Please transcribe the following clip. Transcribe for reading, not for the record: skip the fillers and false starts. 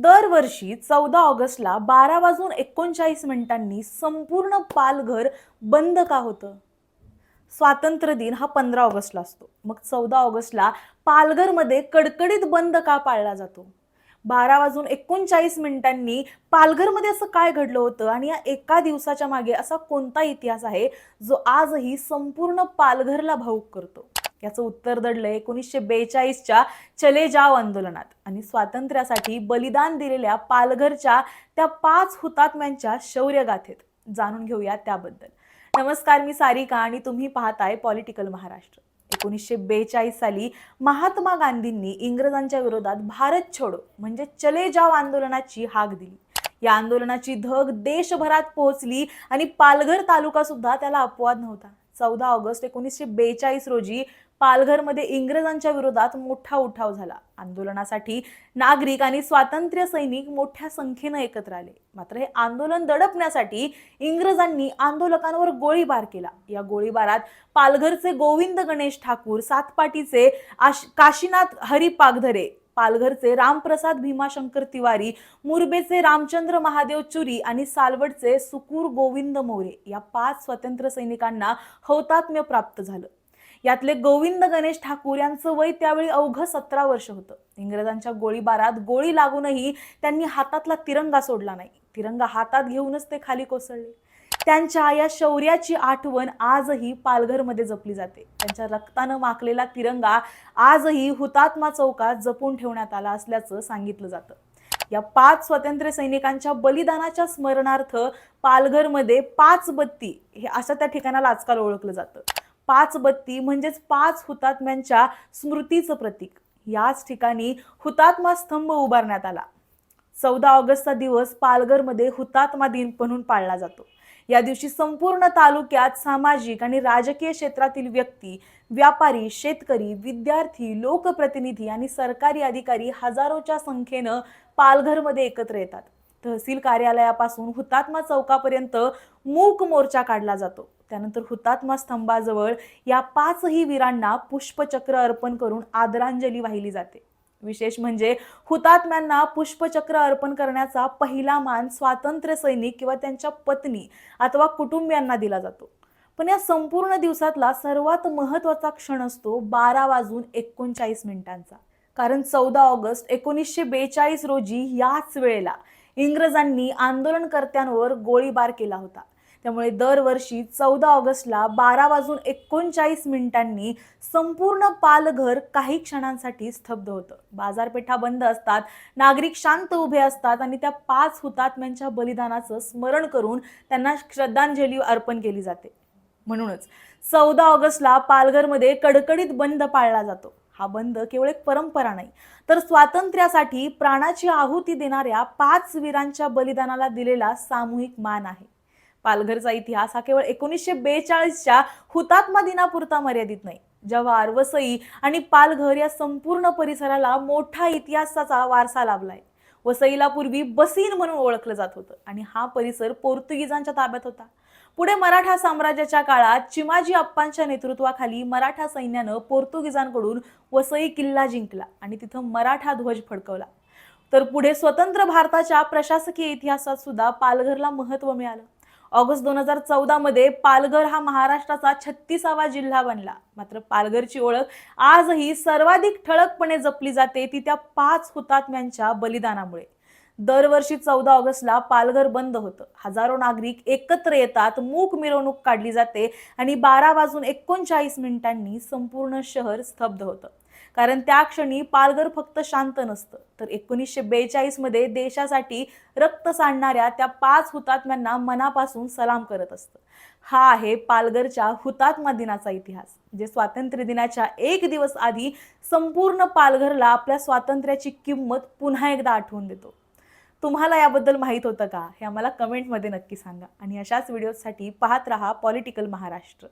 दरवर्षी 14 ऑगस्टला 12 वाजून 39 मिनिटांनी संपूर्ण पालघर बंद का होतं? स्वातंत्र्य दिन हा 15 ऑगस्टला असतो. मग 14 ऑगस्टला पालघरमध्ये कडकडीत बंद का पाळला जातो? 12 वाजून 39 मिनिटांनी पालघरमध्ये असं काय घडलं होतं आणि या एका दिवसाच्या मागे असा कोणता इतिहास आहे जो आजही संपूर्ण पालघरला भावुक करतो? याचं उत्तर दडलंय 1942च्या चले जाव आंदोलनात आणि स्वातंत्र्यासाठी बलिदान दिलेल्या पालघरच्या त्या 5 हुतात्म्यांच्या शौर्यगाथेत. जाणून घेऊया त्याबद्दल. नमस्कार, मी सारिका आणि तुम्ही पाहताय पॉलिटिकल महाराष्ट्र. 1942 साली महात्मा गांधींनी इंग्रजांच्या विरोधात भारत छोडो म्हणजे चले जाव आंदोलनाची हाक दिली. या आंदोलनाची धग देशभरात पोहोचली आणि पालघर तालुका सुद्धा त्याला अपवाद नव्हता. 14 ऑगस्ट 1942 रोजी पालघरमध्ये इंग्रजांच्या विरोधात मोठा उठाव झाला. आंदोलनासाठी नागरिक आणि स्वातंत्र्य सैनिक मोठ्या संख्येने एकत्र आले. मात्र हे आंदोलन दडपण्यासाठी इंग्रजांनी आंदोलकांवर गोळीबार केला. या गोळीबारात पालघरचे गोविंद गणेश ठाकूर, सातपाटीचे काशीनाथ हरी पागधरे, पालघरचे रामप्रसाद भीमाशंकर तिवारी, मुरबेचे रामचंद्र महादेव चुरी आणि सालवडचे सुकूर गोविंद मोरे या 5 स्वतंत्र सैनिकांना हौतात्म्य प्राप्त झालं. यातले गोविंद गणेश ठाकूर यांचं वय त्यावेळी अवघं 17 वर्ष होतं. इंग्रजांच्या गोळीबारात गोळी लागूनही त्यांनी हातातला तिरंगा सोडला नाही. तिरंगा हातात घेऊनच ते खाली कोसळले. त्यांच्या या शौर्याची आठवण आजही पालघरमध्ये जपली जाते. त्यांच्या रक्तानं माखलेला तिरंगा आजही हुतात्मा चौकात जपून ठेवण्यात आला असल्याचं सांगितलं जातं. या 5 स्वातंत्र्य सैनिकांच्या बलिदानाच्या स्मरणार्थ पालघरमध्ये 5 बत्ती हे असं त्या ठिकाणाला आजकाल ओळखलं जातं. 5 बत्ती म्हणजेच 5 हुतात्म्यांच्या स्मृतीचं प्रतीक. याच ठिकाणी हुतात्मा स्तंभ उभारण्यात आला. 14 ऑगस्टचा दिवस पालघरमध्ये हुतात्मा दिन म्हणून पाळला जातो. या दिवशी संपूर्ण तालुक्यात सामाजिक आणि राजकीय क्षेत्रातील व्यक्ती, व्यापारी, शेतकरी, विद्यार्थी, लोकप्रतिनिधी आणि सरकारी अधिकारी हजारोच्या संख्येनं पालघरमध्ये एकत्र येतात. तहसील कार्यालयापासून हुतात्मा चौकापर्यंत मूक मोर्चा काढला जातो. त्यानंतर हुतात्मा स्तंभाजवळ या 5ही वीरांना पुष्पचक्र अर्पण करून आदरांजली वाहिली जाते. विशेष म्हणजे हुतात्म्यांना पुष्पचक्र अर्पण करण्याचा पहिला मान स्वातंत्र्य सैनिक किंवा त्यांच्या पत्नी अथवा कुटुंबियांना दिला जातो. पण या संपूर्ण दिवसातला सर्वात महत्त्वाचा क्षण असतो 12 वाजून 39 मिनिटांचा. कारण 14 ऑगस्ट 1942 रोजी याच वेळेला इंग्रजांनी आंदोलनकर्त्यांवर गोळीबार केला होता. त्यामुळे दरवर्षी 14 ऑगस्टला 12 वाजून 39 मिनिटांनी संपूर्ण पालघर काही क्षणांसाठी स्तब्ध होतं. बाजारपेठा बंद असतात, नागरिक शांत उभे असतात आणि त्या 5 हुतात्म्यांच्या बलिदानाचं स्मरण करून त्यांना श्रद्धांजली अर्पण केली जाते. म्हणूनच 14 ऑगस्टला पालघरमध्ये कडकडीत बंद पाळला जातो. हा बंद केवळ एक परंपरा नाही, तर स्वातंत्र्यासाठी प्राणाची आहुती देणाऱ्या 5 वीरांच्या बलिदानाला दिलेला सामूहिक मान आहे. पालघरचा इतिहास हा केवळ 1942च्या हुतात्मा दिनापुरता मर्यादित नाही. जव्हार, वसई आणि पालघर या संपूर्ण परिसराला मोठा इतिहासाचा वारसा लाभलाय. वसईला पूर्वी बसीन म्हणून ओळखलं जात होतं आणि हा परिसर पोर्तुगीजांच्या ताब्यात होता. पुढे मराठा साम्राज्याच्या काळात चिमाजी अप्पांच्या नेतृत्वाखाली मराठा सैन्यानं पोर्तुगीजांकडून वसई किल्ला जिंकला आणि तिथं मराठा ध्वज फडकवला. तर पुढे स्वतंत्र भारताच्या प्रशासकीय इतिहासात सुद्धा पालघरला महत्त्व मिळालं. ऑगस्ट 2014 मध्ये पालघर हा महाराष्ट्राचा 36वा जिल्हा बनला. मात्र पालघरची ओळख आजही सर्वाधिक ठळकपणे जपली जाते ती त्या 5 हुतात्म्यांच्या बलिदानामुळे. दरवर्षी 14 ऑगस्टला पालघर बंद होतं. हजारो नागरिक एकत्र येतात, मूक मिरवणूक काढली जाते आणि 12 वाजून 39 मिनिटांनी संपूर्ण शहर स्तब्ध होतं. कारण त्या क्षणी पालघर फक्त शांत नसतं, तर 1942 मध्ये देशासाठी रक्त सांडणाऱ्या त्या 5 हुतात्म्यांना मनापासून सलाम करत असतं. हा आहे पालघरच्या हुतात्मा दिनाचा इतिहास, जे स्वातंत्र्य दिनाच्या 1 दिवस आधी संपूर्ण पालघरला आपल्या स्वातंत्र्याची किंमत पुन्हा एकदा आठवून देतो. तुम्हाला याबद्दल माहित होतं का? हे आम्हाला कमेंटमध्ये नक्की सांगा आणि अशाच व्हिडिओसाठी पाहत रहा पॉलिटिकल महाराष्ट्र.